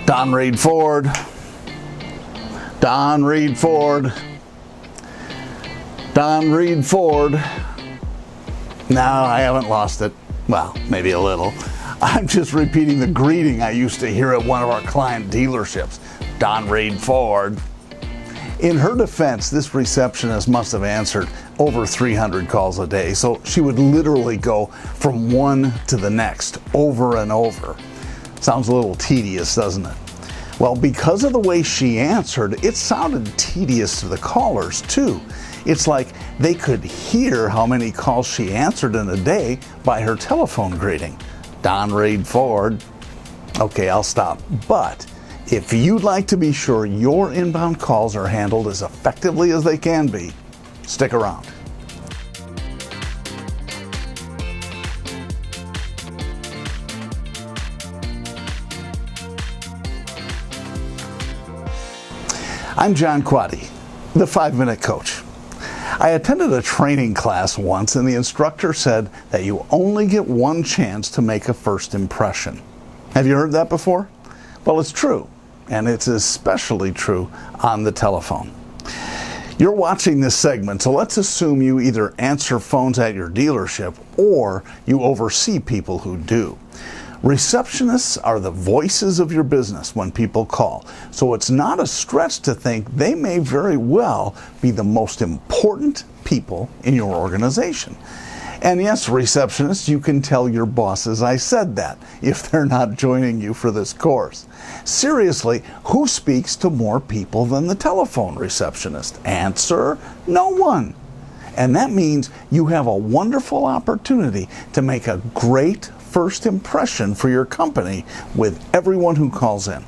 Don Reed Ford. Don Reed Ford. Don Reed Ford. No, I haven't lost it. Well, maybe a little. I'm just repeating the greeting I used to hear at one of our client dealerships. Don Reed Ford. In her defense, this receptionist must have answered over 300 calls a day, so she would literally go from one to the next over and over. Sounds a little tedious, doesn't it? Well, because of the way she answered, it sounded tedious to the callers too. It's like they could hear how many calls she answered in a day by her telephone greeting. Don Reed Ford. Okay, I'll stop. But if you'd like to be sure your inbound calls are handled as effectively as they can be, stick around. I'm Jon Quade, the 5-Minute Coach. I attended a training class once and the instructor said that you only get one chance to make a first impression. Have you heard that before? Well, it's true, and it's especially true on the telephone. You're watching this segment, so let's assume you either answer phones at your dealership or you oversee people who do. Receptionists are the voices of your business when people call, so it's not a stretch to think they may very well be the most important people in your organization. And yes, receptionists, you can tell your bosses I said that if they're not joining you for this course. Seriously, who speaks to more people than the telephone receptionist? Answer, no one. And that means you have a wonderful opportunity to make a great first impression for your company with everyone who calls in.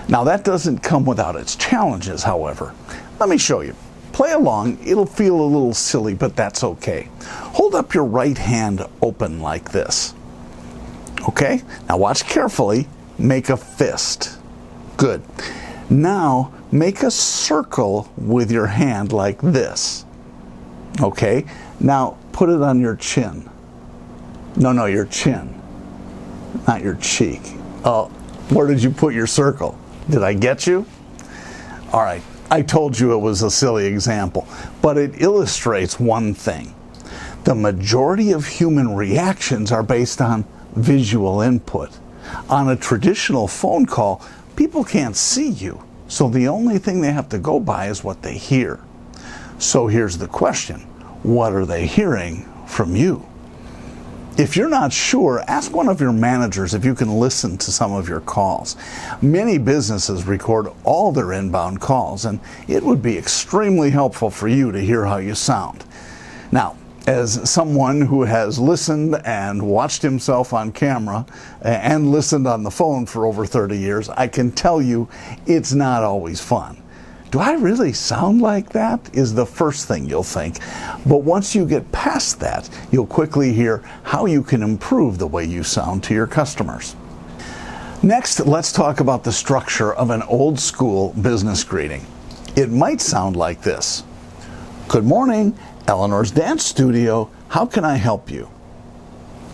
Now that doesn't come without its challenges, however. Let me show you. Play along. It'll feel a little silly, but that's okay. Hold up your right hand open like this. Okay? Now watch carefully. Make a fist. Good. Now make a circle with your hand like this. Okay? Now put it on your chin. No, your chin, not your cheek. Oh, where did you put your circle? Did I get you? All right, I told you it was a silly example, but it illustrates one thing. The majority of human reactions are based on visual input. On a traditional phone call, people can't see you, so the only thing they have to go by is what they hear. So here's the question, what are they hearing from you? If you're not sure, ask one of your managers if you can listen to some of your calls. Many businesses record all their inbound calls, and it would be extremely helpful for you to hear how you sound. Now, as someone who has listened and watched himself on camera and listened on the phone for over 30 years, I can tell you it's not always fun. Do I really sound like that? Is the first thing you'll think. But once you get past that, you'll quickly hear how you can improve the way you sound to your customers. Next, let's talk about the structure of an old school business greeting. It might sound like this. Good morning, Eleanor's Dance Studio. How can I help you?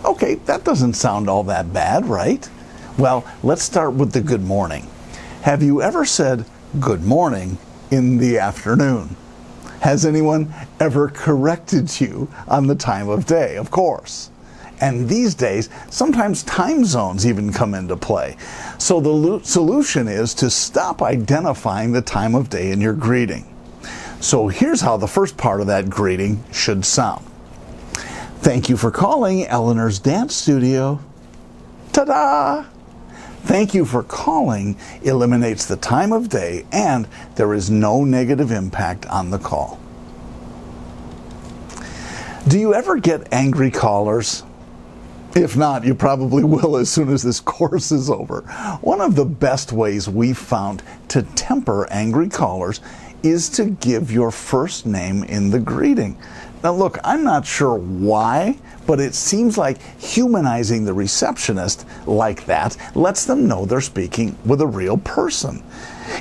Okay, that doesn't sound all that bad, right? Well, let's start with the good morning. Have you ever said good morning in the afternoon? Has anyone ever corrected you on the time of day? Of course. And these days, sometimes time zones even come into play. So the solution is to stop identifying the time of day in your greeting. So here's how the first part of that greeting should sound. Thank you for calling Eleanor's Dance Studio. Ta-da! Thank you for calling eliminates the time of day and there is no negative impact on the call. Do you ever get angry callers? If not, you probably will as soon as this course is over. One of the best ways we've found to temper angry callers is to give your first name in the greeting. Now look, I'm not sure why, but it seems like humanizing the receptionist like that lets them know they're speaking with a real person.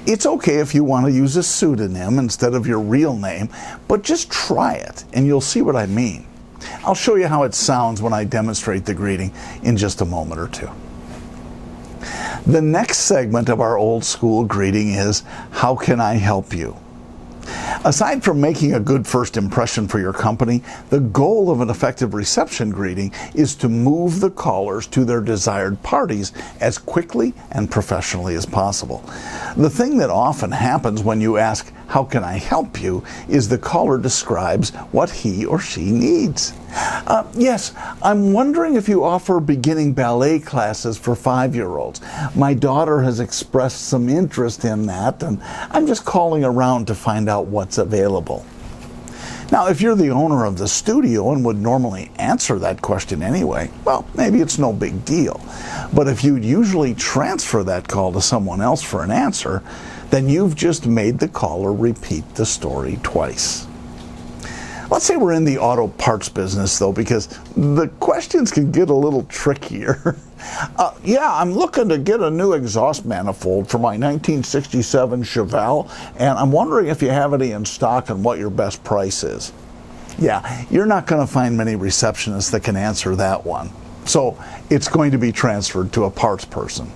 It's okay if you want to use a pseudonym instead of your real name, but just try it and you'll see what I mean. I'll show you how it sounds when I demonstrate the greeting in just a moment or two. The next segment of our old school greeting is, how can I help you? Aside from making a good first impression for your company, the goal of an effective reception greeting is to move the callers to their desired parties as quickly and professionally as possible. The thing that often happens when you ask, how can I help you, is the caller describes what he or she needs. Yes, I'm wondering if you offer beginning ballet classes for 5-year-olds. My daughter has expressed some interest in that, and I'm just calling around to find out what's available. Now, if you're the owner of the studio and would normally answer that question anyway, well, maybe it's no big deal. But if you'd usually transfer that call to someone else for an answer, then you've just made the caller repeat the story twice. Let's say we're in the auto parts business, though, because the questions can get a little trickier. Yeah, I'm looking to get a new exhaust manifold for my 1967 Chevelle, and I'm wondering if you have any in stock and what your best price is. Yeah, you're not going to find many receptionists that can answer that one. So it's going to be transferred to a parts person.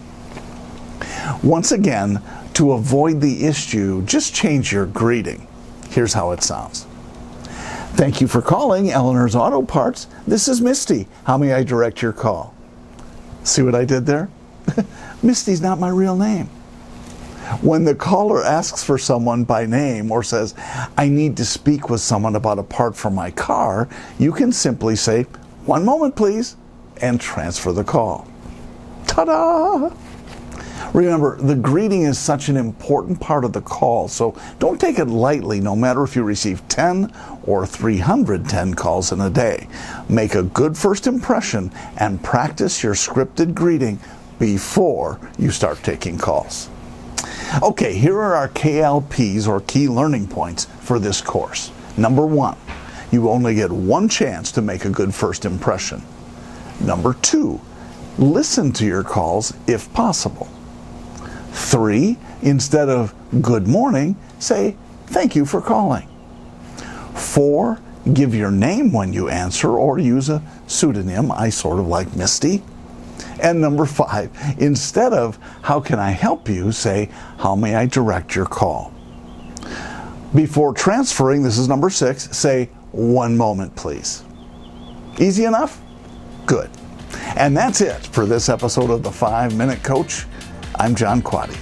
Once again, to avoid the issue, just change your greeting. Here's how it sounds. Thank you for calling Eleanor's Auto Parts. This is Misty. How may I direct your call? See what I did there? Misty's not my real name. When the caller asks for someone by name or says, I need to speak with someone about a part for my car, you can simply say, one moment please, and transfer the call. Ta-da! Remember, the greeting is such an important part of the call, so don't take it lightly no matter if you receive 10 or 310 calls in a day. Make a good first impression and practice your scripted greeting before you start taking calls. Okay, here are our KLPs, or key learning points, for this course. Number 1, you only get one chance to make a good first impression. Number 2, listen to your calls if possible. 3, instead of good morning, say thank you for calling. 4, give your name when you answer or use a pseudonym. I sort of like Misty. And number 5, instead of how can I help you, say how may I direct your call. Before transferring, this is number 6, say one moment please. Easy enough? Good. And that's it for this episode of the 5-Minute Coach. I'm Jon Quade.